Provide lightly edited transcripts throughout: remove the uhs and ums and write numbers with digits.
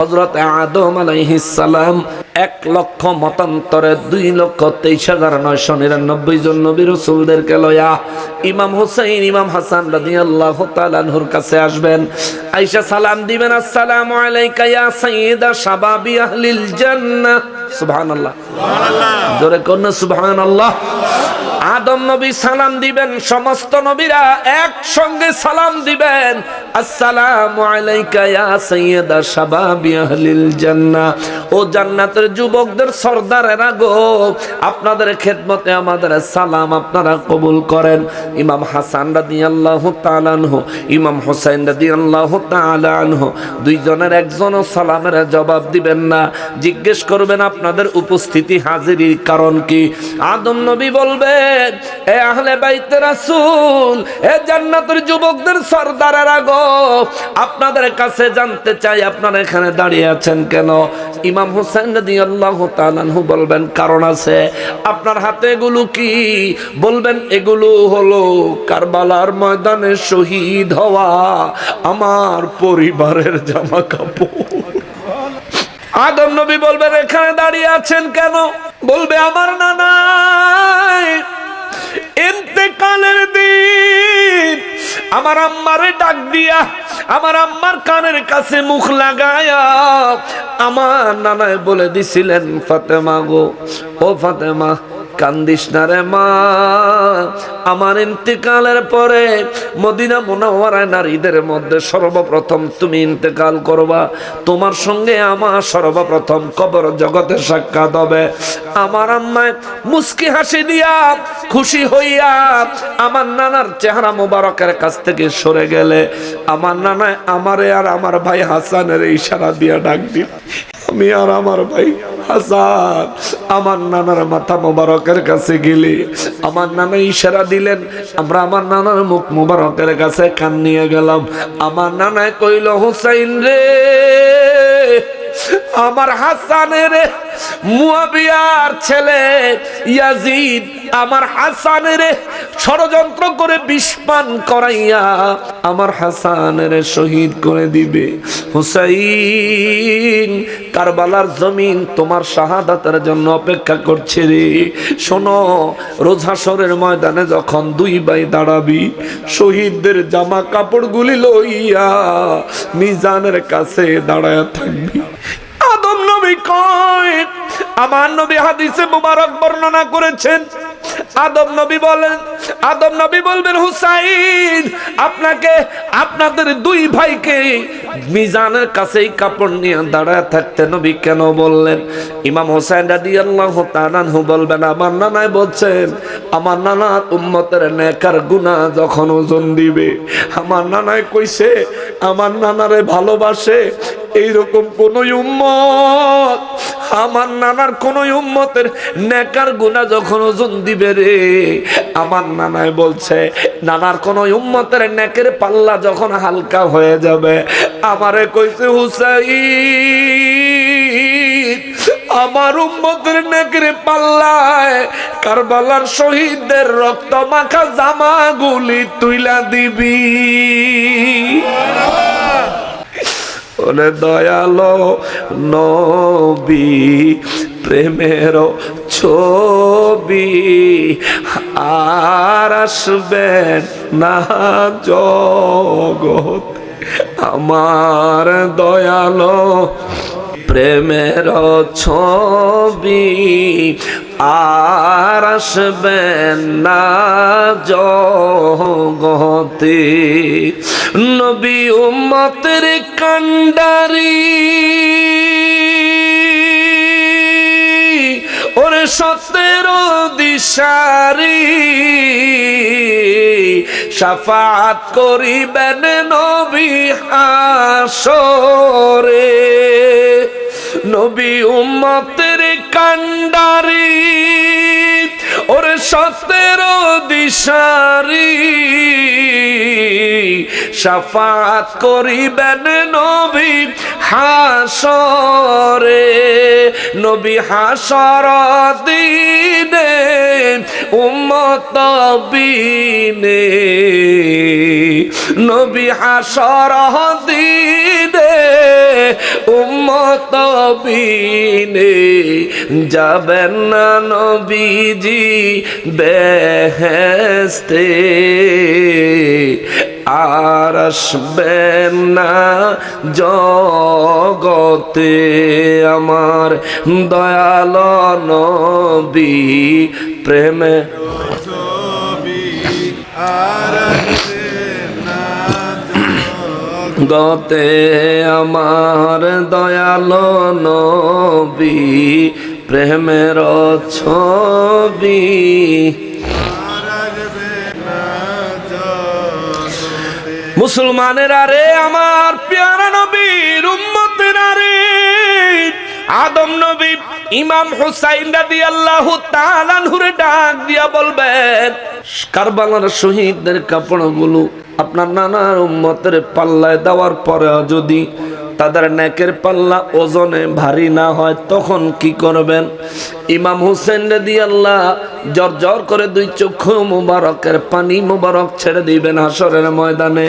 হযরত আদম আলাইহিস সালাম 1,00,000 মতান্তরে 2,23,999 জন নবী রাসূলদেরকে লয়া ইমাম হুসাইন ইমাম হাসান রাদিয়াল্লাহু তাআলা আনহুর কাছে আসবেন। আয়েশা সালাম দিবেন, আসসালামু আলাইকা ইয়া সাইয়্যিদা শাবাবি আহলিল জান্নাহ। সুবহানাল্লাহ, সুবহানাল্লাহ, জোরে কোন সুবহানাল্লাহ। আদম নবী সালাম দিবেন, সমস্ত নবীরা একসঙ্গে সালাম দিবেন, আসসালামু আলাইকা ইয়া সাইয়্যিদা শাবাবি আহলিল জান্নাহ। ও জান্নাতের যুবকদের সরদারেরা গো, আপনাদের খেদমতে আমাদের সালাম আপনারা কবুল করেন। ইমাম হাসান রাদিয়াল্লাহু তাআলা আনহু, ইমাম হুসাইন রাদিয়াল্লাহু তাআলা আনহু, দুইজনের একজনও সালামের জবাব দিবেন না। জিজ্ঞেস করবেন আপনাদের উপস্থিতি হাজিরির কারণ কি? আদম নবী বলবেন, এ আহলে বাইতে রাসূল, এ জান্নাতের যুবকদের সরদারেরা গো, আপনাদের কাছে জানতে চাই আপনারা এখানে দাঁড়িয়ে আছেন কেন? ইমাম হুসাইন রাদিয়াল্লাহু তাআলা আনহু বলবেন, কারণ আছে। আপনার হাতে এগুলো কি? বলবেন, এগুলো হলো কারবালার ময়দানে শহীদ হওয়া আমার পরিবারের জামা কাপড়। আদম নবী বলবেন, এখানে দাঁড়িয়ে আছেন কেন? বলবে, আমার নানা ইন্তেকালের দিন আমার আম্মারে ডাক দিয়া, আমার আম্মার কানের কাছে মুখ লাগায়া আমার নানায় বলে দিছিলেন, ফাতেমা গো, ও ফাতেমা, কান্দিস না রে মা, আমার ইন্তেকালের পরে মদিনা মুনাওয়ারায় নারীদের মধ্যে সর্বপ্রথম তুমি ইন্তেকাল করবা, তোমার সঙ্গে আমার সর্বপ্রথম কবর জগতে সাক্ষাৎ হবে। আমার আম্মায় মুস্কি হাসি দিয়া খুশি হইয়া আমার নানার চেহারা মোবারকের কাছ থেকে সরে গেলে আমার নানায় আমারে আর আমার ভাই হাসানের ইশারা দিয়া ডাক দিল। আমি আর আমার ভাই হাসান আমার নানার মাথা মোবারকের কাছে গেলে আমার নানা ইশারা দিলেন, আমরা আমার নানার মুখ মোবারকের কাছে কান নিয়ে গেলাম। আমার নানায় কইল, হুসাইন রে, আমার হাসানের মুয়াবিয়ার ছেলে ইয়াজিদ আমার হাসানের ষড়যন্ত্র করে বিষ পান করাইয়া আমার হাসানের শহীদ করে দিবে। হুসাইন, কারবালার জমিন তোমার শাহাদাতের জন্য অপেক্ষা করছে রে। শোনো, রোজ হাশরের ময়দানে যখন দুই ভাই দাঁড়াবি, শহীদদের জামা কাপড়গুলি লইয়া মিজানের কাছে দাঁড়ায়া থাকবি। আদম নবী কয়, আমার নবী হাদিসে মুবারক বর্ণনা করেছেন, আদম নবী বলবেন, হুসাইন, আপনাকে আপনাদের দুই ভাইকে মিজানের কাছেই কাপড় নিয়ে দাঁড়ায় থাকতে নবী কেন বললেন? ইমাম হুসাইন রাদিয়াল্লাহু তাআলা আনহু বলবেন, আমার নানায় বলছেন, আমার নানার উম্মতের নেকার গুনাহ যখন ওজন দিবে, আমার নানায় কইছে আমার নানারে ভালোবাসে এইরকম কোন উম্মত, আমার নানার কোন উম্মতের নেকার গুনাহ যখন ওজন দিবে রে, আমার নানায় বলছে নানার কোন উম্মতের নেকের পাল্লা যখন হালকা হয়ে যাবে, আমারে কইছে, হুসাইন, আমার উম্মতের নেকের পাল্লায় কারবালার শহীদদের রক্ত মাখা জামাগুলি তুইলা দিবি। ওরে দয়ালো নবী, প্রেমের ছবি আর আসবেন না জগৎ, আমার দয়ালো প্রেমের ছবি আর আসবেন না জগতে। নবী উম্মতের কান্ডারি, ওরে সত্যের দিশারি, শাফাত করিবেন নবী হাসরে। নবী উম্মতের কান্ডারি, ওরে 17 দিশারি শাফাত করিবেন নবী হাসরে, নবী হাসর দিনে উম্মত বিনে, নবী হাসর দিনে উম্মত বিনে, যাবেন না নবীজি বেহেশতে, আর আসবেন না জগতে আমার দয়াল নবী প্রেমে গতে আমার দয়াল নবী প্রেমের ছবি। মুসলমানেরা রে, আমার প্যারা নবীর উম্মতেরা রে, আদম নবী ইমাম হুসাইন রাদিয়াল্লাহু তাআলা আনহুরে ডাক দিয়া বলবেন, কারবালার শহীদদের কাপড়গুলো আপনার নানার উম্মতের পাল্লায় দেওয়ার পরে যদি তাদের নেকের পাল্লা ওজনে ভারী না হয় তখন কি করবেন? ইমাম হুসেন রাদিয়াল্লাহু জর করে দুই চক্ষু মুবারকের পানি মুবারক ছেড়ে দিবেন হাসরের ময়দানে,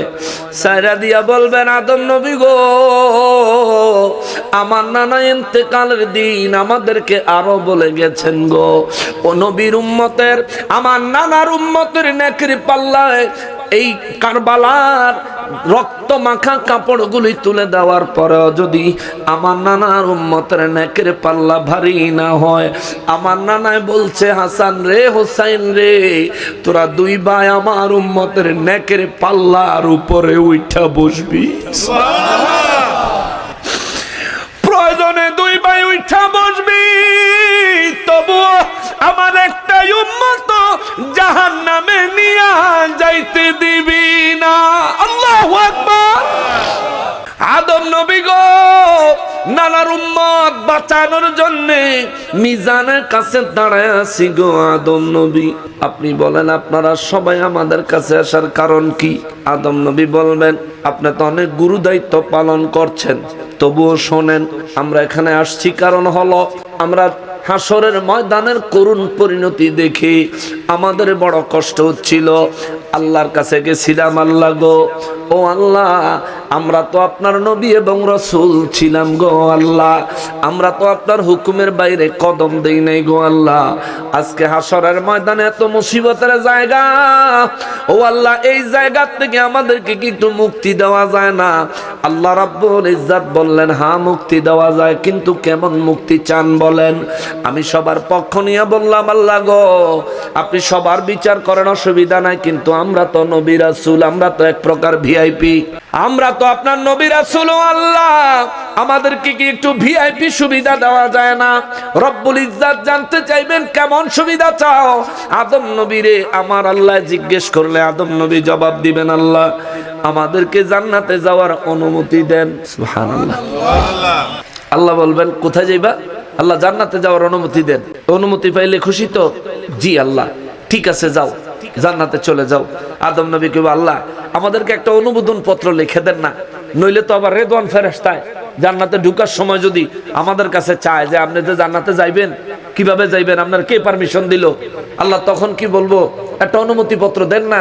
সাইরা দিয়া বলবেন, আদম নবী গো, আমার নানা ইন্তেকালের দিন আমাদেরকে আরো বলে গেছেন গো, ও নবীর উম্মতের, আমার নানার উম্মতের নেকের পাল্লায় এই কারবালার রক্ত মাখা কাপড়গুলি তুলে দেওয়ার পরেও যদি আমার নানার উম্মতের নেকের পাল্লা ভারী না হয়, আমার নানায় বলছে, হাসান রে, হোসাইন রে, তোরা দুই ভাই আমার উম্মতের নেকের পাল্লার উপরে উঠা বসবি, প্রয়োজনে দুই ভাই উঠা বসবি, তবুও আমার একটাই উম্মত জাহান্নামে নিয়া যাইতে দিবি না। আল্লাহু আকবার। আদম নবী গো, নানার উম্মত বাঁচানোর জন্য মিজানের কাছে দাঁড়ায় আছি গো আদম নবী, আপনি বলেন আপনারা সবাই আমাদের কাছে আসার কারণ কি? আদম নবী বলবেন, আপনি তো অনেক গুরু দায়িত্ব পালন করছেন, তবুও শোনেন, আমরা এখানে আসছি কারণ হলো আমরা হাসরের ময়দানের করুণ পরিণতি দেখে আমাদের বড় কষ্ট হচ্ছিল, আল্লাহর কাছে গেছিলাম, আল্লাহ গো, ও আল্লাহ, আমরা তো আপনার নবী এবং রাসূল ছিলাম গো আল্লাহ, আমরা তো আপনার হুকুমের বাইরে কদম দেই নাই গো আল্লাহ, আজকে হাসরের ময়দানে এত মুসিবতের জায়গা, ও আল্লাহ, এই জায়গা থেকে আমাদেরকে কি একটু মুক্তি দেওয়া যায় না? আল্লাহ রাব্বুল ইজ্জত বললেন, হ্যাঁ মুক্তি দেওয়া যায়, কিন্তু কেমন মুক্তি চান বলেন? আমি সবার পক্ষ নিয়ে বললাম, আল্লাহ গো, আপনি সবার বিচার করেন, অসুবিধা নাই, কিন্তু আমরা তো নবী রাসূল, আমরা তো এক প্রকার ভিআইপি, আমরা তো আপনার নবী রাসূল, আল্লাহ আমাদেরকে কি একটু ভিআইপি সুবিধা দেওয়া যায় না? রব্বুল ইজ্জত জানতে চাইবেন কেমন সুবিধা চাও? আদম নবীরে আমার আল্লাহ জিজ্ঞেস করলে আদম নবী জবাব দিবেন, আল্লাহ আমাদেরকে জান্নাতে যাওয়ার অনুমতি দেন। সুবহানাল্লাহ। আল্লাহ বলবেন, কোথায় যাইবা? আল্লাহ জান্নাতে যাওয়ার অনুমতি দেন। অনুমতি পাইলে খুশি তো? জি আল্লাহ, ঠিক আছে, যাও, জান্নাতে চলে যাও। আদম নবী কইবে, আল্লাহ আমাদেরকে একটা অনুমোদন পত্র লিখে দেন না, নইলে তো আবার রেদওয়ান ফেরেশতায় জান্নাতে ঢুকার সময় যদি আমাদের কাছে চায় যে আপনি যে জান্নাতে যাইবেন, কিভাবে যাইবেন, আপনার কে পারমিশন দিল? আল্লাহ তখন কি বলবো? একটা অনুমতি পত্র দেন না।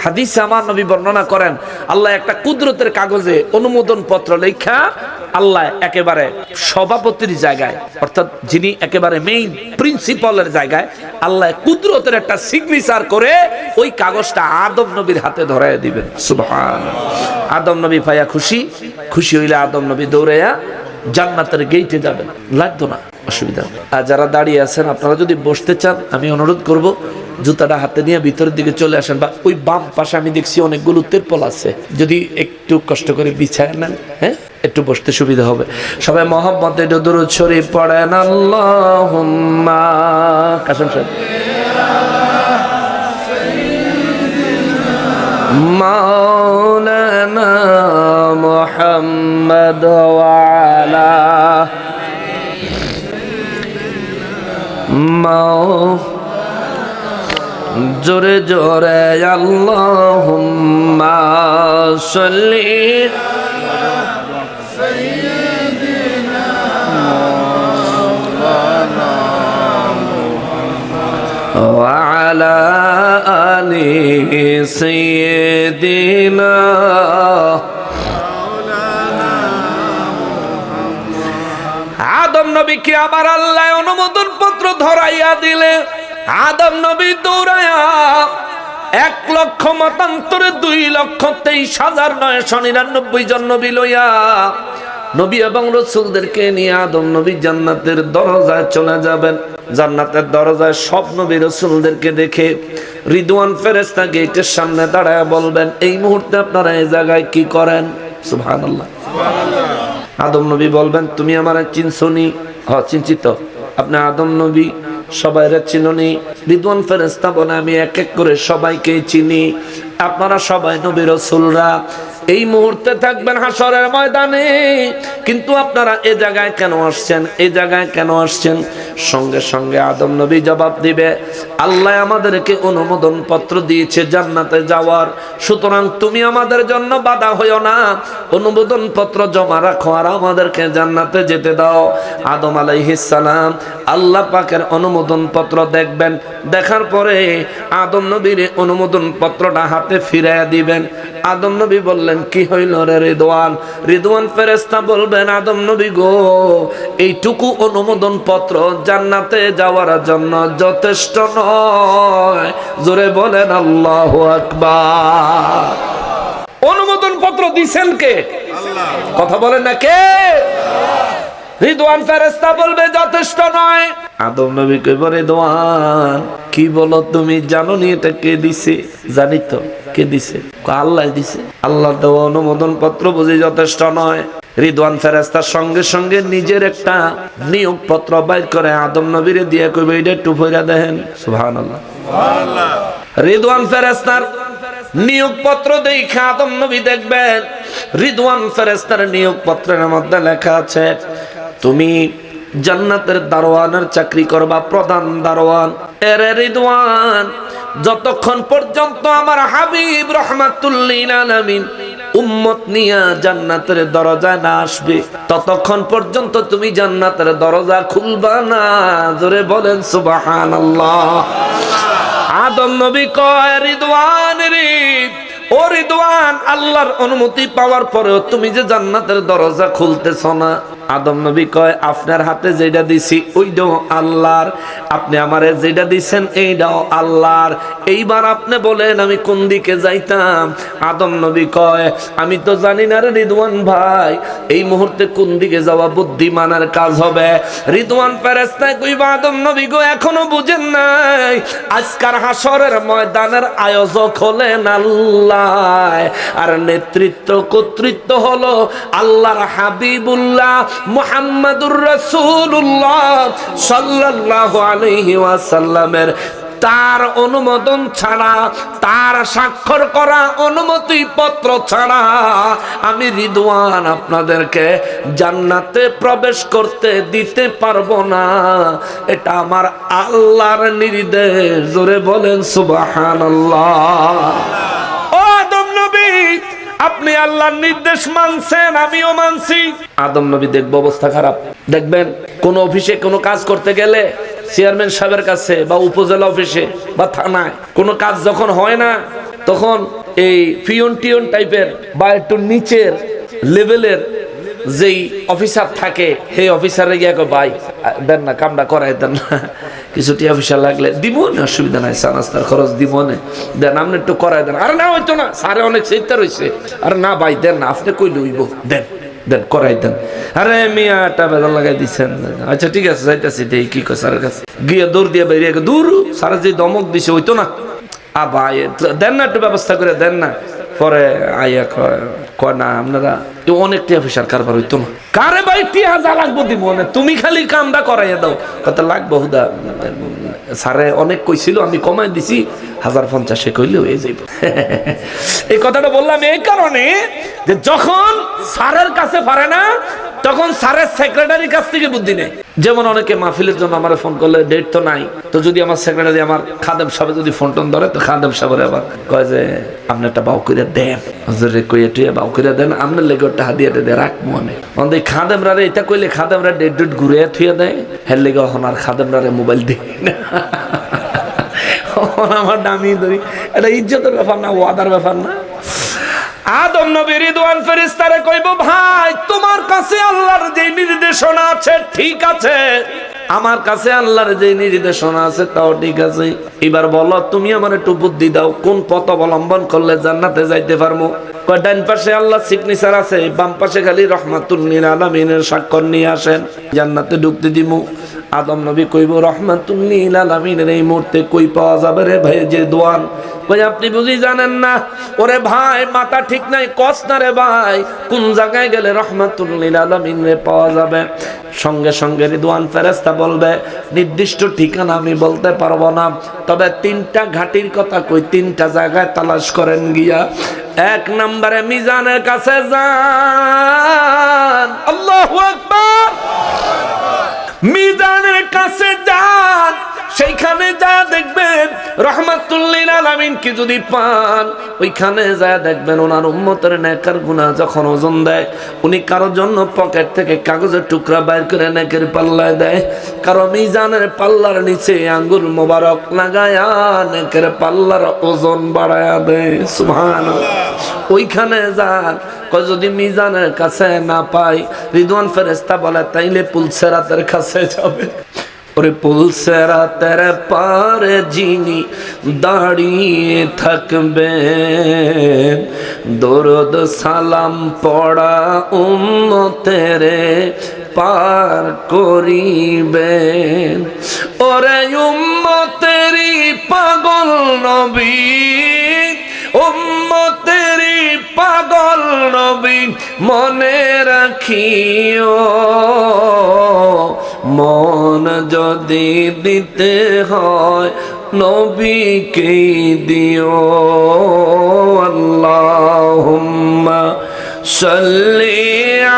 হাদিসে আমার নবী বর্ণনা করেন, আল্লাহ একটা কুদরতের কাগজে অনুমোদন পত্র লেখা আল্লাহ একেবারে সভাপতির জায়গায়, অর্থাৎ যিনি একেবারে মেইন প্রিন্সিপালের জায়গায়, আল্লাহ কুদরতের একটা সিগনেচার করে ওই কাগজটা আদম নবীর হাতে ধরায় দিবেন। সুবহানাল্লাহ। আদম নবী পাইয়া খুশি, খুশি হইলে আদম নবী দৌড়াইয়া জান্নাতের গেইটে যাবেন, লাগতো না, অসুবিধা। আর যারা দাঁড়িয়ে আছেন, আপনারা যদি বসতে চান, আমি অনুরোধ করব জুতাটা হাতে নিয়ে ভিতরের দিকে চলে আসেন, বা ওই বাম পাশে আমি দেখছি অনেকগুলো তেরপল আছে, যদি একটু কষ্ট করে বিছায় নেন, হ্যাঁ, একটু বসতে সুবিধা হবে। সবাই মহব্বতে দরুদ শরীফ পড়েন, আল্লাহুম্মা কাসেম সাহেব মাওলানা মুহাম্মদ ওয়া আলা জোরে জোরে আল্লাহুম্মা সাল্লি সাইয়্যিদিনা মাওলানা ওয়া আলা আলি সাইয়্যিদিনা আদম নবীকে আবার আল্লাহ অনুমোদন পত্র ধরাইয়া দিলে আদম নবী দৌড়ায়া 1,00,000 মতান্তরে 2,23,999 জন নবী লইয়া নবী এবং রাসূলদেরকে নিয়ে আদম নবী জান্নাতের দরজায় চলে যাবেন। জান্নাতের দরজায় সব নবী রাসূলদেরকে দেখে রিদওয়ান ফেরেশতা গেটের সামনে দাঁড়ায় বলবেন, এই মুহূর্তে আপনারা এই জায়গায় কি করেন? সুবহানাল্লাহ। আদম নবী বলবেন, তুমি আমারে চিনছনি? চিনচিত। আপনি আদম নবী, সবাইরে চিনুনি? রিদওয়ান ফেরেশতা বলে, আমি এক এক করে সবাইকে চিনি। আপনারা সবাই নবী রাসূলরা এই মুহূর্তে থাকবেন হাসরের ময়দানে, কিন্তু আপনারা এই জায়গায় কেন আসছেন? এই জায়গায় কেন আসছেন? সঙ্গে সঙ্গে আদম নবী জবাব দিবে, আল্লাহ আমাদেরকে অনুমোদন পত্র দিয়েছে জান্নাতে যাওয়ার, সুতরাং তুমি আমাদের জন্য বাধা হইও না, অনুমোদন পত্র জমা রাখো আর আমাদেরকে জান্নাতে যেতে দাও। আদম আলাইহিস সালাম আল্লাহ পাকের অনুমোদন পত্র দেখবেন, দেখার পরে আদম নবীর অনুমোদন পত্রটা হাতে ফিরাইয়া দিবেন। আদম নবী বললেন, কি হইল রে রিদওয়ান? রিদওয়ান ফেরেশতা বলবেন, আদম নবী গো, এইটুকু অনুমোদন পত্র জান্নাতে যাওয়ার জন্য যথেষ্ট নয়। জোরে বলেন আল্লাহু আকবার। অনুমোদন পত্র দিবেন কে? আল্লাহ। কথা বলেন না কে? রিদওয়ান ফেরেশতা বলবে যথেষ্ট নয়। আদম নবী কইবে, রিদওয়ান কি বলো তুমি? জানো নি এটা কে দিছে? জানি তো। কে দিছে? আল্লাহ দিছে। আল্লাহর দেওয়া অনুমোদন পত্র বুঝি যথেষ্ট নয়। রিদওয়ান ফেরেশতা সঙ্গে সঙ্গে নিজের একটা নিয়োগ পত্র বাইর করে আদম নবীরে দিয়ে কইবে, এটা একটু পড়া দেখেন। সুবহানাল্লাহ, সুবহানাল্লাহ। রিদওয়ান ফেরেশতার নিয়োগ পত্র দেখে আদম নবী দেখবেন, রিদওয়ান ফেরেশতার নিয়োগ পত্রের মধ্যে লেখা আছে, তুমি জান্নাতের দারোয়ানের চাকরি করবা, প্রধান দারোয়ান। এরে রিদওয়ান, যতক্ষণ পর্যন্ত আমার হাবিব রাহমাতুল লিল আলামিন উম্মত নিয়া জান্নাতের দরজায় না আসবে, ততক্ষণ পর্যন্ত তুমি জান্নাতের দরজা খুলবা না। জোরে বলেন সুবহানাল্লাহ। আদম নবী কয়, রিদওয়ান রে, ও রিদওয়ান, আল্লাহর অনুমতি পাওয়ার পরেও তুমি যে জান্নাতের দরজা খুলতেছ না। আদম নবী কয়, আপনার হাতে যেটা দিছি ওইটাও আল্লাহর, আপনি আমারে যেটা দিছেন এইটাও আল্লাহর, এইবার আপনি বলেন আমি কোন দিকে যাইতাম? আদম নবী কয়, আমি তো জানি না রে রিদওয়ান ভাই, এই মুহূর্তে কোন দিকে যাওয়া বুদ্ধিমানের কাজ হবে। রিদওয়ান ফেরেশতা কইবা, আদম নবী গো, এখনো বুঝেন নাই, আজকার হাসরের ময়দানের আয়োজক হলেন আল্লাহ, আর নেতৃত্ব কর্তৃত্ব হলো আল্লাহর হাবিবুল্লাহ মুহাম্মাদুর রাসূলুল্লাহ সাল্লাল্লাহু আলাইহি ওয়াসাল্লামের। তার অনুমোদন ছাড়া, তার স্বাক্ষর করা অনুমতি পত্র ছাড়া আমি রিদওয়ান আপনাদেরকে জান্নাতে প্রবেশ করতে দিতে পারবো না। এটা আমার আল্লাহর নির্দেশ। জোরে বলেন সুবহানাল্লাহ। ও আদম নবী, আপনি আল্লাহর নির্দেশ মানছেন, আমিও মানছি। আদম নবী দেখব অবস্থা খারাপ। দেখবেন কোন অফিসে কোনো কাজ করতে গেলে চেয়ারম্যান সাহেবের কাছে বা উপজেলা অফিসে বা থানায় কোনো কাজ যখন হয় না, তখন এই পিয়ন টিয়ন টাইপের বা একটু নিচের লেভেলের যেই অফিসার থাকে, সেই অফিসারে গিয়ে ভাই দেন না, কামটা করাই দেন না, কিছু টি অফিসার লাগলে দিব না, অসুবিধা নাই, চা নাস্তার খরচ দিব না, দেন আপনি একটু করাই দেন। আরে না, হইতো না, স্যারে অনেক চিন্তা রয়েছে। আরে না ভাই দেন না, আপনি কই লইব, দেন দেন করাই দেন। আরে মিয়াটা বেজার লাগাই দিচ্ছেন। আচ্ছা ঠিক আছে, যাইতেছি, দেই কি কয় স্যারের কাছে গিয়ে দৌড় দিয়ে বেরিয়ে দূর, স্যারে যে দমক দিছে হইতো না, ভাই দেন না, একটু ব্যবস্থা করে দেন না। পরে আইয়া কয় না, আপনারা তো অনেক টিয়া পয়সার কারবার হইতো না। কারে ভাই টিয়া যা লাগবো দিব না, তুমি খালি কামটা করাইয়া দাও। কত লাগবো হুদা স্যারে অনেক কইছিল, আমি কমাই দিছি 1050 কইলে হয়ে যাইব। এই কথাটা বললাম এই কারণে যে যখন স্যারের কাছে পারে না তখন স্যারের সেক্রেটারির কাছ থেকে বুদ্ধি নেই। যেমন অনেকে মাহফিলের জন্য আমার ফোন করলে ডেট তো নাই, তো যদি আমার সেক্রেটারি আমার খাদেম সাহেব যদি ফোন টোন ধরে, তো খাদেম সাহেবের আবার কয় যে আপনি একটা বাউ করে দেন, হুজুরে কইয়া টুইয়া বাউ করে দেন, আপনার লেগে একটা হাদিয়া দিয়ে রাখ মনে। অন্তে খাদেমরা এটা কইলে খাদেমরা ডেট ডেট ঘুরে থুয়ে দেয়, হের লেগে হনার খাদেমরা মোবাইল দিই না। আমার দামি ধরি, এটা ইজ্জতের ব্যাপার না, ওয়াদার ব্যাপার না। আদম নবী রিদওয়ান ফেরেশতারে কইবো, ভাই তোমার কাছে আল্লাহর যে নির্দেশনা আছে ঠিক আছে, আমার কাছে আল্লাহর যে নির্দেশনা আছে তাও ঠিক আছে, এবার বলো তুমি আমার একটু বুদ্ধি দাও, কোন পথ অবলম্বন করলে জান্নাতে যাইতে পারবো? ডান পাশে আল্লাহ সিগনেচার আছে, বাম পাশে খালি রহমাতুল লিল আলামিনের স্বাক্ষর নিয়ে আসেন, জান্নাতে ঢুকতে দিমু। আদম নবী কইব, রহমাতুল লিল আলামিনের এই মুহূর্তে কই পাওয়া যাবে রে ভাই যে দোয়ান? কই আপনি বুঝি জানেন না? ওরে ভাই মাথা ঠিক নাই, কস না রে ভাই, কোন জায়গায় গেলে রহমাতুল লিল আলামিনে পাওয়া যাবে? সঙ্গে সঙ্গে রিদওয়ান ফেরেশতা বলবে, নির্দিষ্ট ঠিকানা আমি বলতে পারবো না, তবে 3টা ঘাটির কথা কই, 3টা জায়গায় তালাশ করেন গিয়া। 1 নম্বরে মিজানের কাছে যান, আল্লাহু আকবার, মিজানের কাছে যান, সেইখানে যা দেখবেন রহমাতুল লিল আলামিন কি যদি পান, ওইখানে যা দেখবেন ওনার উম্মতের নেকার গুনাহ যখন ওজন দেয়, উনি কারোর জন্য পকেট থেকে কাগজের টুকরা বাইর করে নেকের পাল্লায় দেয়, কারো মিজানের পাল্লার নিচে আঙ্গুল মোবারক লাগায়া নেকের পাল্লার ওজন বাড়ায়া দেয়। সুবহানাল্লাহ। ওইখানে যান, যদি মিজানের কাছে না পাই, রিদওয়ান ফেরেশতা বলে তাইলে পুলসেরাতের কাছে যাবে। ওরে পুলসেরাতের পারে যিনি দাঁড়িয়ে থাকবেন, দরুদ সালাম পড়া উম্মতেরে পার করিবেন। ওরে উম্মতেরি পাগল নবী, উম্মতেরি পাগল নবী, মনে রাখিও, মন যদি দিতে হয় নবীকেই দিও। আল্লাহুম্মা সাল্লি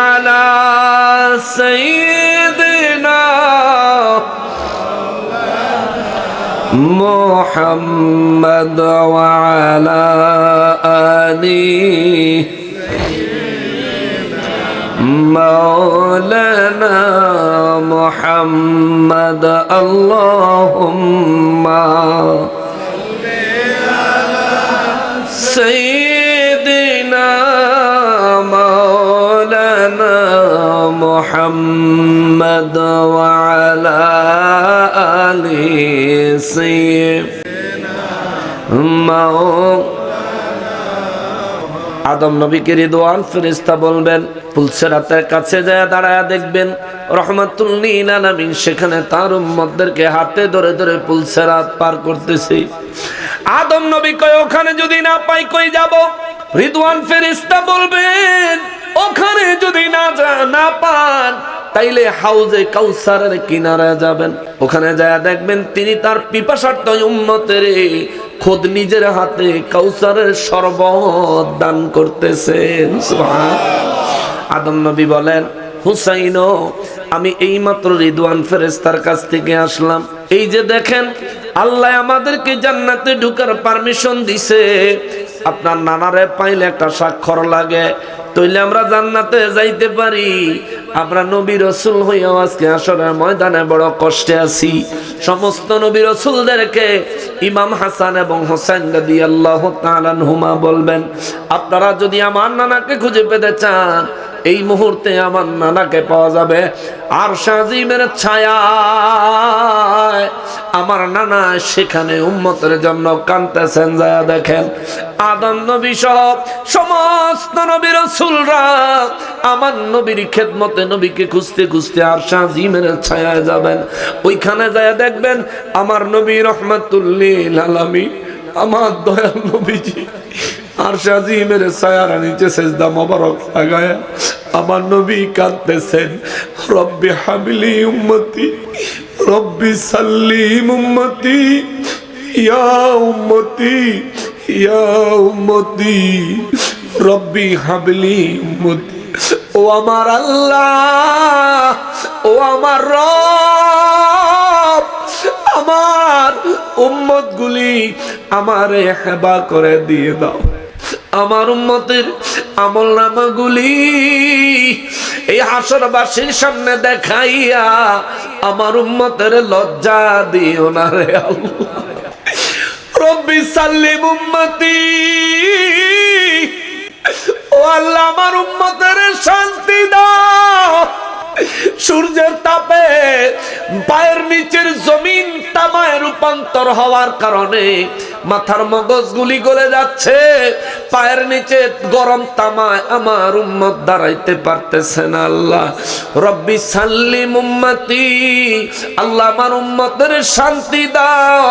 আলা সাইয়্যিদিনা মুহাম্মদ ওয়া আলা আলিহি মাওলানা মুহাম্মদ। আল্লাহুম্মা সাইয়্যিদিনা মাওলানা মুহাম্মদ ওয়া আলা আলিহি সাইয়্যিদিনা মাওলানা। আদম নবীকে রিদওয়ান ফেরেশতা বলবেন, পুলসেরাতের কাছে যায় দাঁড়ায়া দেখবেন রহমাতুল লিল আলামিন সেখানে তার উম্মতদেরকে হাতে ধরে ধরে পুলসেরাত পার করতেছে। আদম নবী কয় ওখানে যদি না পাই কই যাব? রিদওয়ান ফেরেশতা বলবেন ওখানে যদি না পান তাইলে হাউজে কাউসারের কিনারায় যাবেন, ওখানে যায় দেখবেন তিনি তার পিপাসার্ত উম্মতের খোদ নিজের হাতে কাউসারের শরবত দান করতেছেন। সুবহানাল্লাহ। আদম নবী বলেন, হুসাইন আমি এইমাত্র রিদওয়ান ফেরেশতার কাছ থেকে আসলাম, এই যে দেখেন আল্লাহ আমাদেরকে জান্নাতে ঢোকার পারমিশন দিছে, আপনার নানারে পাইলে একটা স্বাক্ষর লাগে, তাইলে আমরা জান্নাতে যাইতে পারি। আমরা নবী রাসূল হইয়া আজকে হাশরের ময়দানে বড় কষ্টে আছি। সমস্ত নবী রাসূলদেরকে ইমাম হাসান এবং হোসেন রাদিয়াল্লাহু তাআলা আনহুমা বলবেন, আপনারা যদি আমার নানাকে খুঁজে পেতে চান এই মুহূর্তে আমার নানাকে পাওয়া যাবে আরশ আজিমের ছায়ায়। আমার নানা সেখানে উম্মতের জন্য কাঁদতেছেন, যায় দেখেন আদম নবী সহ সমস্ত নবী রাসূলরা আমার নবীর খেদমতে নবীকে খুঁজতে খুঁজতে আরশ আজিমের ছায়ায় যাবেন। ওইখানে যায় দেখবেন আমার নবী রহমাতুল লিল আলামিন, আমার দয়াল নবীজি আরশ আজিমের ছায়ার নিচে সিজদা মোবারক লাগায়া আমার নবী কাঁদতেছেন, রব্বি হাবলি উম্মতি, রব্বি সাল্লিম উম্মতি, ইয়া উম্মতি, ইয়া উম্মতি, রব্বি হাবলি উম্মতি। ও আমার আল্লাহ, ও আমার রব, আমার উম্মত গুলি আমারে হেবা করে দিয়ে দাও। আমার উম্মতের আমলনামাগুলি এই হাসরবাসীর সামনে দেখাইয়া আমার উম্মতের লজ্জা দিও না রে আল্লাহ। রব্বি সাল্লিম উম্মতি, ও আল্লাহ আমার উম্মতের শান্তি দাও। সূর্যের তাপে পায়ের নিচের জমিন তামায় রূপান্তর হওয়ার কারণে মাথার মগজগুলি গলে যাচ্ছে, পায়ের নিচে গরম তামায় আমার উম্মত দাঁড়াইতে পারতেছে না। আল্লাহ রব্বি সাল্লিম উম্মতি, আল্লাহ আমার উম্মতের শান্তি দাও।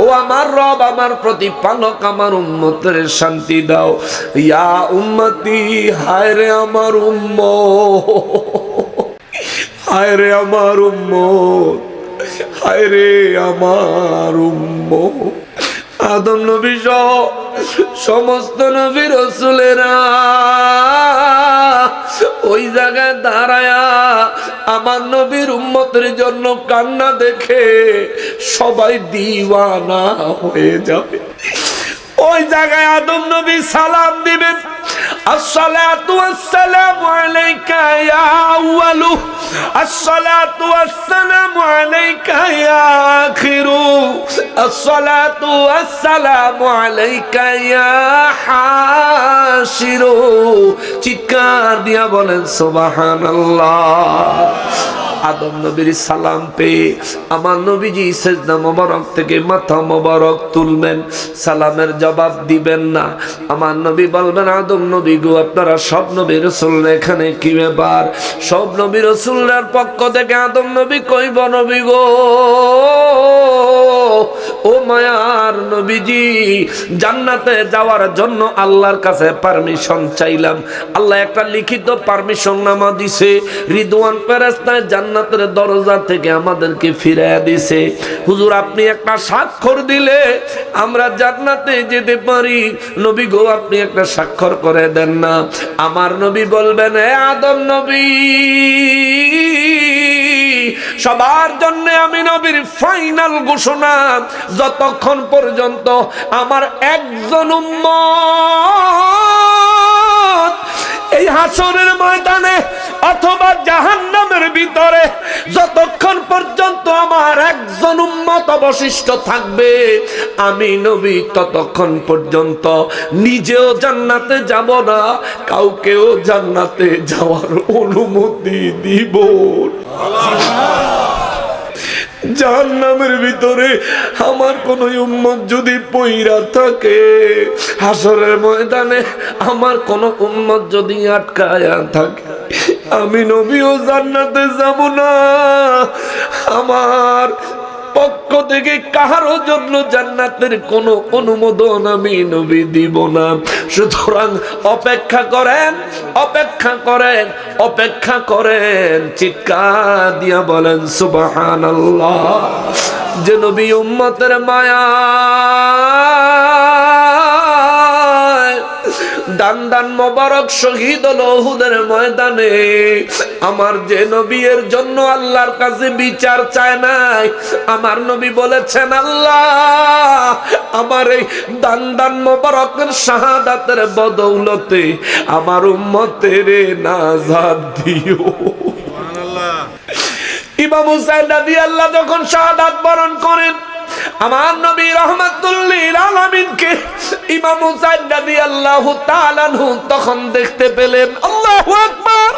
ও আমার রব, আমার প্রতিপালক, আমার উম্মতের শান্তি দাও। ইয়া উম্মতি, হায় রে আমার উম্মত, হায় রে আমার উম্মত, হায় রে আমার উম্মত। আদম নবী সহ সমস্ত নবী রাসূলেরা ওই জায়গায় দাঁড়ায়া আমার নবীর উম্মতের জন্য কান্না দেখে সবাই দিওয়ানা হয়ে যাবে। ওই জায়গায় আদম নবী সালাম দিবেন, আসসালাতু ওয়াসসালামু আলাইকা ইয়া আউয়ালু, আসসালাতু ওয়াসসালামু আলাইকা ইয়া আখিরু, আসসালাতু ওয়াসসালামু আলাইকা ইয়া হাশিরু। চিৎকার দিয়া বলেন সুবহানাল্লাহ। আদম নবীর সালাম পেয়ে আমার নবীজি সিজদা মোবারক থেকে মাথা মোবারক তুলবেন, সালামের জবাব দিবেন না। আমার নবী বলবেন, আদম নবী গো, আপনারা সব নবী রাসূল এখানে কি ব্যাপার? সব নবী রাসূলের পক্ষ থেকে আদম নবী কইব, নবী গো, ও মায়ার নবীজি, জান্নাতে যাওয়ার জন্য আল্লাহর কাছে পারমিশন চাইলাম। আল্লাহ একটা লিখিত পারমিশন নামা দিছে, রিদওয়ান ফেরেশতায় জান্নাতের দরজা থেকে আমাদেরকে ফিরিয়ে দিছে। হুজুর আপনি একটা স্বাক্ষর দিলে আমরা জান্নাতে যেতে পারি। নবী গো, আপনি একটা স্বাক্ষর করে দেন না। আমার নবী বলবেন, হে আদম নবী, সবার জন্য আমি নবীর ফাইনাল ঘোষণা, যতক্ষণ পর্যন্ত আমার একজন উম্মত এই হাসরের ময়দানে অথবা জাহান্নামের ভিতরে যতক্ষণ পর্যন্ত আমার একজন উম্মত অবশিষ্ট থাকবে, আমি নবী ততক্ষণ পর্যন্ত নিজেও জান্নাতে যাব না, কাউকেও জান্নাতে যাওয়ার অনুমতি দিব না। জাহান্নামের ভিতরে আমার কোন উম্মত যদি পইরা থাকে, হাসরের ময়দানে আমার কোন উম্মত যদি আটকায়া থাকে, আমি নবীও জান্নাতে যাব না। আমার পক্ষ থেকে কাহারো জন্য জান্নাতের কোনো অনুমোদন আমি নবী দিব না। সুতরাং অপেক্ষা করেন, অপেক্ষা করেন, অপেক্ষা করেন। চিৎকার দিয়া বলেন সুবহানাল্লাহ। যে নবী উম্মতের মায়া দান দান মোবারক শহীদ হলো উহুদের ময়দানে, আমার যে নবী এর জন্য আল্লাহর কাছে বিচার চায় নাই, আমার নবী বলেছেন, আল্লাহ আমার এই দান দান মোবারকের শাহাদাতের বদৌলতে আমার উম্মতের নাজাত দিও। সুবহানাল্লাহ। ইমাম হুসাইন রাদিয়াল্লাহু যখন শাহাদাত বরণ করেন, আমার নবী রাহমাতুল লিল আলামিনকে ইমাম হুসাইন রাদিয়াল্লাহু তাআলা আনহু তখন দেখতে পেলেন। আল্লাহু আকবার।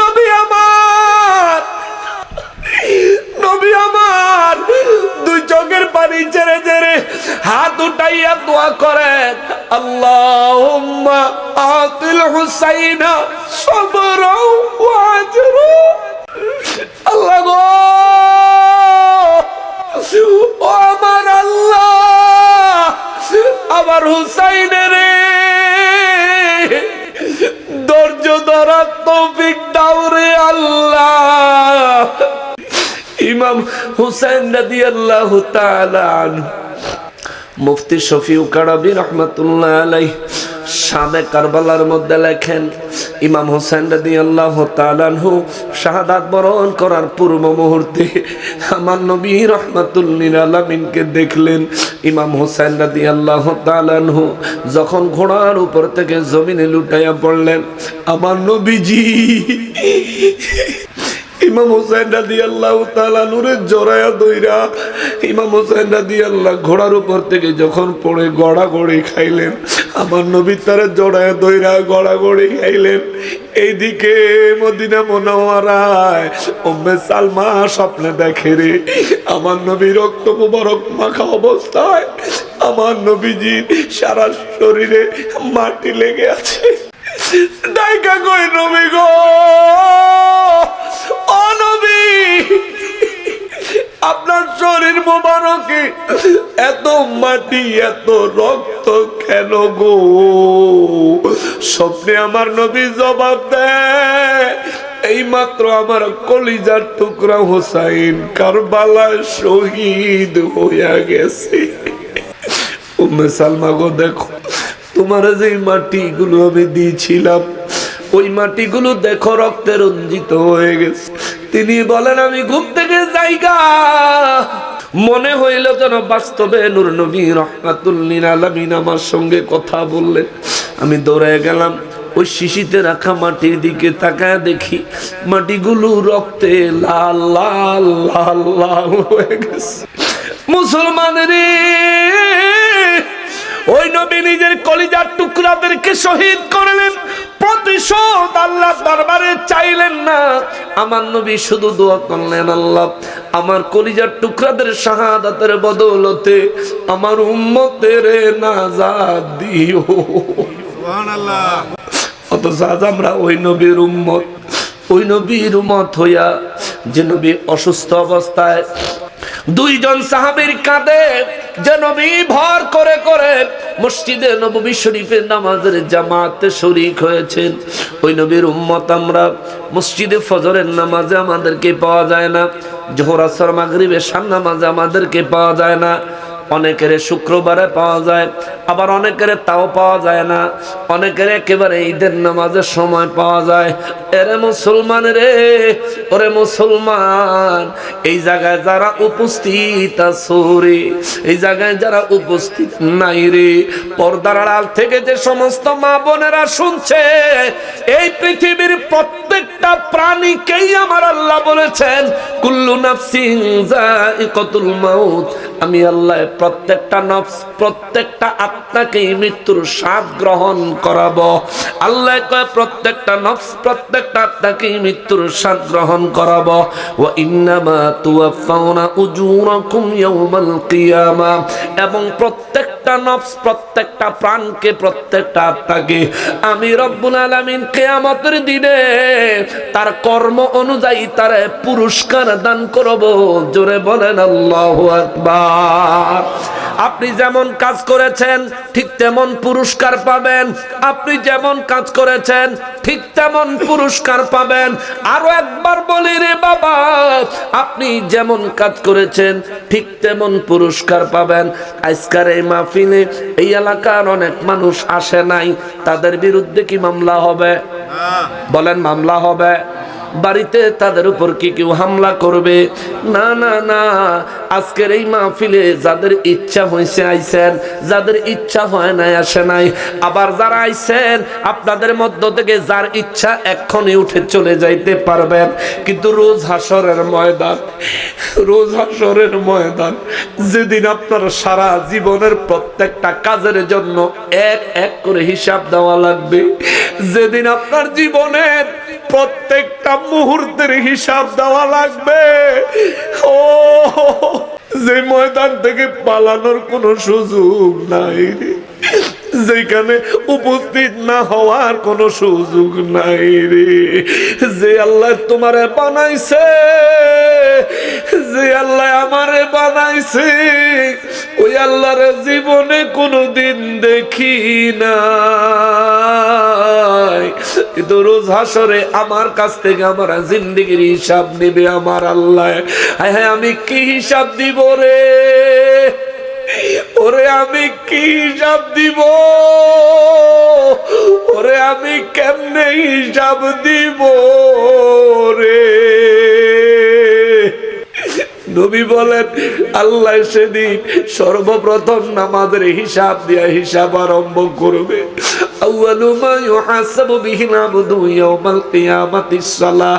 নবী আমার, নবী আমার দুই চোখের পানি ছেড়ে ছেড়ে হাত উঠাইয়া দোয়া করেন, আল্লাহুম্মা আতিল হুসাইনা সাবরা ওয়া আজরা। আল্লাহ গো, ও আমার আল্লাহ, আমার হুসাইনের ইমাম হুসাইন রাদিয়াল্লাহু তাআলা আনহু। মুফতি শফিউল কারাবি রাহমাতুল্লাহ আলাইহি শামে কারবালার মধ্যে লেখেন, ইমাম হুসাইন রাদিয়াল্লাহু তাআলা আনহু শাহাদাত বরণ করার পূর্ব মুহূর্তে আমার নবী রাহমাতুল লিল আলামিনকে দেখলেন। ইমাম হুসাইন রাদিয়াল্লাহু তাআলা আনহু যখন ঘোড়ার উপর থেকে জমিনে লুটাইয়া পড়লেন, আমার নবীজি ইমাম হুসাইন রাদিয়াল্লাহু তাআলা নূরে জড়ায়া দইরা ইমাম হুসাইন রাদিয়াল্লাহু ঘোড়ার উপর থেকে যখন পড়ে গড়াগড়ি খাইলেন, আমার নবী তারা জড়ায়া দইরা গড়াগড়ি খাইলেন। এইদিকে মদিনা মুনাওয়ারায় উম্মে সালমা স্বপ্নে দেখে রে আমার নবী রক্ত মুবারক মাখা অবস্থায় আমার নবীজির সারা শরীরে মাটি লেগে আছে। দাইকা কই নবী গো, ও নবী, আপনার শরীর মোবারকে এত মাটি এত রক্ত কেন গো? স্বপ্নে আমার নবী জবাব দেয়, এই মাত্র আমার কলিজার টুকরা হুসাইন কারবালায় শহীদ হইয়া গেছে। উম্মে সালমা গো দেখো, তোমার যে মাটিগুলো আমি দিয়েছিলাম ওই মাটিগুলো দেখো রক্তে রঞ্জিত হয়ে গেছে। তিনি বলেন, আমি ঘুম থেকে জায়গা মনে হইল যেন বাস্তবে নূর নবী রাহমাতুল লিল আলামিন আমার সঙ্গে কথা বললেন। আমি দৌড়ে গেলাম, ওই শিশিতে রাখা মাটির দিকে তাকায় দেখি মাটিগুলো রক্তে লাল লাল লাল লাল হয়ে গেছে। মুসলমানের ওই নবী নিজের কলিজার টুকরাদেরকে শহীদ করলেন, প্রতিশোধ আল্লাহ দরবারে চাইলেন না। আমার নবী শুধু দোয়া করলেন, আল্লাহ আমার কলিজার টুকরাদের শাহাদাতের বদৌলতে আমার উম্মতের নাজাত দিও। সুবহানাল্লাহ। অথচ আজ আমরা ওই নবীর উম্মত, ওই নবীর উম্মত হইয়া যে নবী অসুস্থ অবস্থায় দুইজন সাহাবীর কাঁধে যে নবী ভর করে করে মসজিদে নববী শরীফের নামাজের জামাতে শরীক হয়েছেন, ওই নবীর উম্মত আমরা। মসজিদে ফজরের নামাজে আমাদেরকে পাওয়া যায় না, জোহর আসর মাগরিব এশার নামাজে আমাদেরকে পাওয়া যায় না, অনেকের শুক্রবারে পাওয়া যায়, আবার অনেকের তাও পাওয়া যায় না, অনেকের একেবারে ঈদের নামাজের সময় পাওয়া যায়। এরে মুসলমান রে, ওরে মুসলমান, এই জায়গায় যারা উপস্থিত আছো রে, এই জায়গায় যারা উপস্থিত নাই রে, পর্দার আড়াল থেকে যে সমস্ত মা বোনেরা শুনছে, এই পৃথিবীর প্রত্যেকটা প্রাণীকেই আমার আল্লাহ বলেছেন কুল্লু নাফসিন যায়িকাতুল মাউত। আমি আল্লাহ প্রত্যেকটা নফস, প্রত্যেকটা আত্মাকে মৃত্যুর স্বাদ গ্রহণ করাবো। আল্লাহ কয় প্রত্যেকটা নফস, প্রত্যেকটা আত্মাকে মৃত্যুর স্বাদ গ্রহণ করাবো। ওয়া ইন্নামা তুওয়াফাউনা উজুরাকুম ইয়াউমাল কিয়ামা, এবং প্রত্যেকটা নফস, প্রত্যেকটা প্রাণকে, প্রত্যেকটা আত্মাকে আমি রব্বুল আলামিন কিয়ামতের দিনে তার কর্ম অনুযায়ী তার পুরস্কার দান করব। জোরে বলেন আল্লাহু আকবার। আপনি যেমন কাজ করেছেন ঠিক তেমন পুরস্কার পাবেন, আপনি যেমন কাজ করেছেন ঠিক তেমন পুরস্কার পাবেন। আরো একবার বলি রে বাবা, আপনি যেমন কাজ করেছেন ঠিক তেমন পুরস্কার পাবেন। আজকের এই মাহফিলে এই এলাকার অনেক মানুষ আসে নাই, তাদের বিরুদ্ধে কি মামলা হবে? বলেন মামলা হবে? বাড়িতে তাদের উপর কি কেউ হামলা করবে? না না না। আজকের এই মাহফিলে যাদের ইচ্ছা হয়েছে আইছেন, যাদের ইচ্ছা হয় নাই আসে নাই। আবার যারা আইছেন আপনাদের মধ্য থেকে যার ইচ্ছা এক্ষুনি উঠে চলে যাইতে পারবেন, কিন্তু রোজ হাসরের ময়দান, রোজ হাসরের ময়দান যেদিন আপনার সারা জীবনের প্রত্যেকটা কাজের জন্য এক এক করে হিসাব দেওয়া লাগবে, যেদিন আপনার জীবনের প্রত্যেকটা মুহূর্তের হিসাব দেওয়া লাগবে, ও যে ময়দান থেকে পালানোর কোনো সুযোগ নাই, যেখানে উপস্থিত না হওয়ার কোনো সুযোগ নাই রে। যে আল্লাহ তোমারে বানাইছে, যে আল্লাহ আমারে বানাইছে, ওই আল্লাহর জীবনে কোনোদিন দেখি নাই। কিন্তু রোজ হাসরে আমার কাছ থেকে আমার জিন্দেগির হিসাব নেবে আমার আল্লাহ। হায় হায়, আমি কি হিসাব দিব রে? ওরে আমি কি হিসাব দিব? ওরে আমি কেমনে হিসাব দিব রে? নবী বলেন, আল্লাহ সেদিন সর্বপ্রথম নামাজের হিসাব দিয়া হিসাব আরম্ভ করবে। আউয়ালু মা ইউহাসাবু বিহিল আবদু ইয়াউমাল কিয়ামাতিস সালাহ।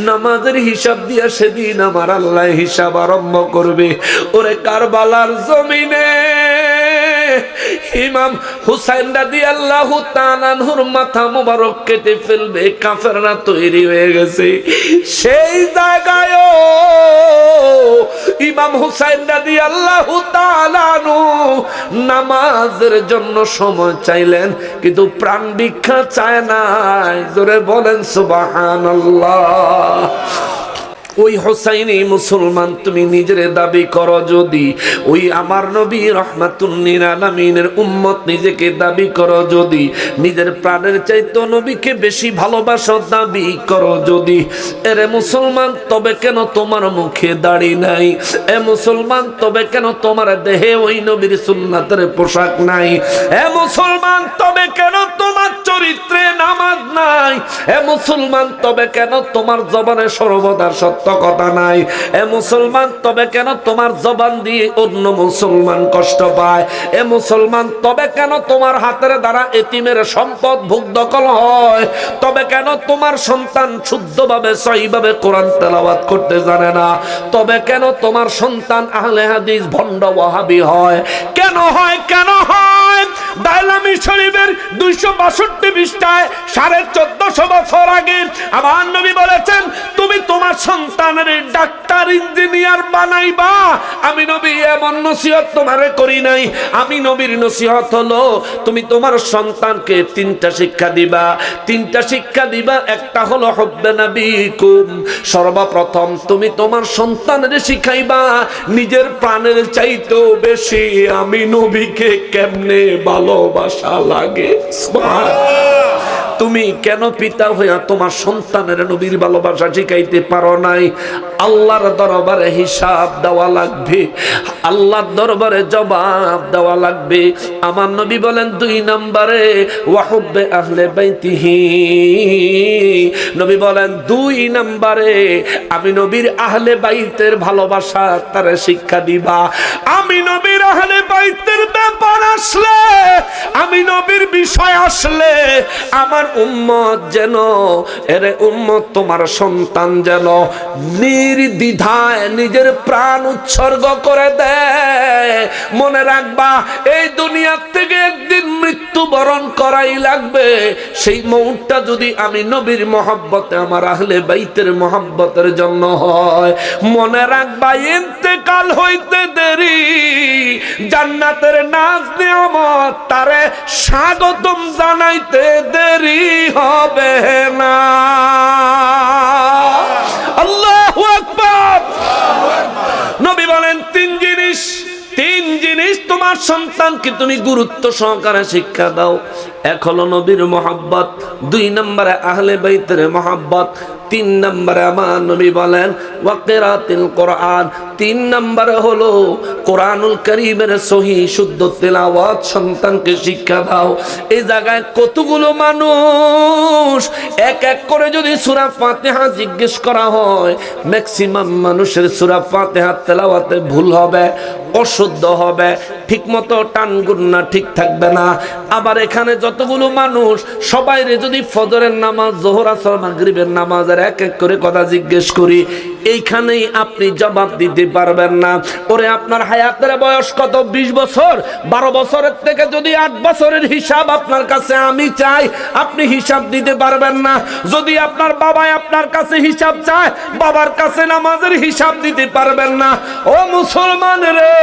নামাজের হিসাব দিয়া সেদিন আমার আল্লাহ হিসাব আরম্ভ করবে। ওরে কারবালার জমিনে ইমাম হুসাইন রাদিয়াল্লাহু তাআলা আনহুর মাথা মোবারক কেটে ফেলবে, কাফেররা তৈরি হয়ে গেছে। সেই জায়গায় ইমাম হুসাইন রাদিয়াল্লাহু তাআলা আনহু নামাজের জন্য সময় চাইলেন, কিন্তু প্রাণ ভিক্ষা চায় নাই। জোরে বলেন সুবহানাল্লাহ। ওই হোসাইনি মুসলমান তুমি নিজের দাবি করো যদি, ওই আমার নবী রহমাতুল লিল আলামিনের উম্মত নিজেকে দাবি করো যদি, নিজের প্রাণের চাইতে নবীকে বেশি ভালোবাসো দাবি করো যদি, এরে মুসলমান তবে কেন তোমার মুখে দাড়ি নাই? এ মুসলমান তবে কেন তোমার দেহে ওই নবীর সুন্নাতের পোশাক নাই? এ মুসলমান তবে কেন তোমার চরিত্রে নামাজ নাই? এ মুসলমান তবে কেন তোমার জবানে সর্বদা সত্য কথা নাই? এ মুসলমান তবে কেন তোমার জবান দিয়ে অন্য মুসলমান কষ্ট পায়? এ মুসলমান তবে কেন তোমার হাতের দ্বারা এতিমের সম্পদ ভোগ দখল হয়? তবে কেন তোমার সন্তান শুদ্ধভাবে সহিভাবে কোরআন তেলাওয়াত করতে জানে না? তবে কেন তোমার সন্তান আহলে হাদিস ভণ্ড ওয়াহাবি হয়? কেন হয়? কেন হয়? দাইলামি শরীফের 262 পৃষ্ঠায় 1450 বছর আগে আমার নবী বলেছেন, তুমি তোমার সন্তানের ডাক্তার ইঞ্জিনিয়ার বানাইবা। আমি নবী এমন নসিহত তোমারে করি নাই। আমি নবীর নসিহত হলো, তুমি তোমার সন্তানকে 3টা শিক্ষা দিবা। 3টা শিক্ষা দিবা। একটা হলো হুব্বে নবীকুম, সর্বপ্রথম তুমি তোমার সন্তানের শিখাইবা নিজের প্রাণের চাইতেও বেশি আমি নবীকে কেমনে ভালোবাসা লাগে। তুমি কেন পিতা হইয়া তোমার সন্তানের নবীর ভালোবাসা শিখাইতে পারো নাই? আল্লাহর দরবারে হিসাব দেওয়া লাগবে, আল্লাহর দরবারে জবাব দেওয়া লাগবে। আমার নবী বলেন 2 নম্বরে ওয়াহুব্বে আহলে বাইতিহি, নবী বলেন 2 নম্বরে আমি নবীর আহলে বাইতের ভালোবাসা তারে শিক্ষা দিবা। আমি নবীর আহলে বাইতের ব্যাপার আসলে, আমি নবীর বিষয় আসলে আমার উম্মত যেন, এরে উম্মত তোমার সন্তান যেন নির্দ্বিধায় নিজের প্রাণ উৎসর্গ করে দেয়। মনে রাখবা, এই দুনিয়া থেকে একদিন মৃত্যুবরণ করাই লাগবে। সেই মৌতটা যদি আমি নবীর মহব্বতে, আমার আহলে বাইতের মহব্বতের জন্য হয়, মনে রাখবা ইন্তেকাল হইতে দেরি জান্নাতের নাজ নিয়ামত তারে স্বাগতম জানাইতে দেরি হবে না। আল্লাহু আকবার। নবী বলেন 3 জিনিস তোমার সন্তানকে তুমি গুরুত্ব সহকারে শিক্ষা দাও। এক হলো নবীর মহব্বত, 2 নম্বরে আহলে বাইতের মহব্বত, 3 নম্বরে আমার নবী বলেন ওয়াকিরাতিল কোরআন, 3 নম্বরে হলো কোরআনুল কারীমের সহি শুদ্ধ তেলাওয়াত সন্তানকে শিক্ষা দাও। এই জায়গায় কতগুলো মানুষ এক এক করে যদি সূরা ফাতিহা জিজ্ঞেস করা হয়, ম্যাক্সিমাম মানুষের সূরা ফাতিহা তেলাওয়াতে ভুল হবে, অশুদ্ধ হবে, ঠিকমতো টান গুন্না ঠিক থাকবে না। আবার এখানে যতগুলো মানুষ সবাইরে যদি ফজরের নামাজ, যোহর, আসর, মাগরিবের নামাজের এক এক করে কথা জিজ্ঞেস করি, এইখানেই আপনি জবাব দিতে পারবেন না। ওরে আপনার হায়াতের বয়স কত? 20 বছর। 12 বছরের থেকে যদি 8 বছরের হিসাব আপনার কাছে আমি চাই, আপনি হিসাব দিতে পারবেন না। যদি আপনার বাবা আপনার কাছে হিসাব চায়, বাবার কাছে নামাজের হিসাব দিতে পারবেন না। ও মুসলমান রে,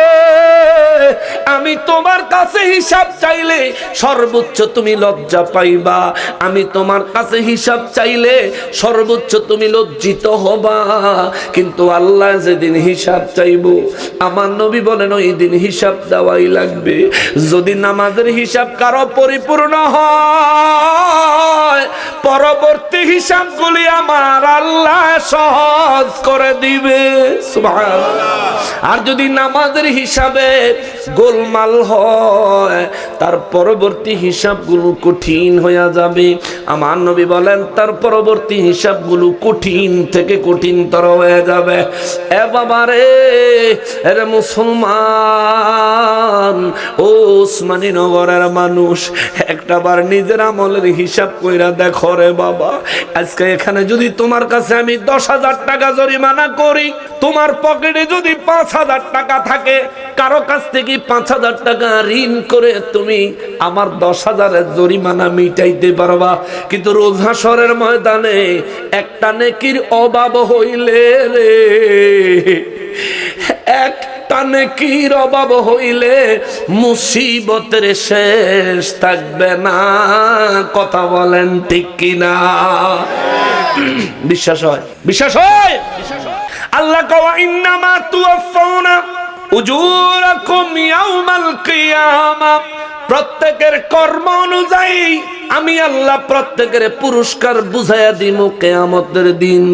আমি তোমার কাছে হিসাব চাইলে সর্বোচ্চ তুমি লজ্জা পাইবা, আমি তোমার কাছে হিসাব চাইলে সর্বোচ্চ তুমি লজ্জিত হবা। কিন্তু আল্লাহ যেদিন হিসাব চাইবো, আমার নবী বলেন ওই দিন হিসাব দেওয়াই লাগবে। যদি নামাজের হিসাব কারো পরিপূর্ণ হয়, পরবর্তী হিসাবগুলি আমার আল্লাহ সহজ করে দিবে। সুবহানাল্লাহ। আর যদি নামাজের হিসাবে গোলমাল হয়, তার পরবর্তী হিসাবগুলো কঠিন হয়ে যাবে। আমার নবী বলেন তার পরবর্তী হিসাবগুলো কঠিন থেকে কঠিনতর হয়ে যাবে। এ বাবা রে, এর মুসলমান, ও ওসমানী নগরের মানুষ, একটাবার নিজের আমলের হিসাব কইরা দেখো রে বাবা। আজকে এখানে যদি তোমার কাছে আমি 10,000 টাকা জরিমানা করি, তোমার পকেটে যদি 5,000 টাকা থাকে, কারো কাছ থেকে 5,000 টাকা ঋণ করে তুমি আমার 10,000-এর জরিমানা মিটাইতে পারবা। কিন্তু রোজ হাশরের ময়দানে একটা নেকির অভাব হইলে রে, একটা নেকির অভাব হইলে মুসিবতের শেষ থাকবে না। কথা বলেন ঠিক কিনা? বিশ্বাস হয়? বিশ্বাস হয়? আল্লাহ কওয়া ইন্নামা তুওয়াফাউনা উজুরাকুম ইয়াউমাল কিয়ামাহ, প্রত্যেকের কর্ম অনুযায়ী আমি আল্লাহ প্রত্যেকের পুরস্কার বুঝাইয়া দিমু কিয়ামতের দিন।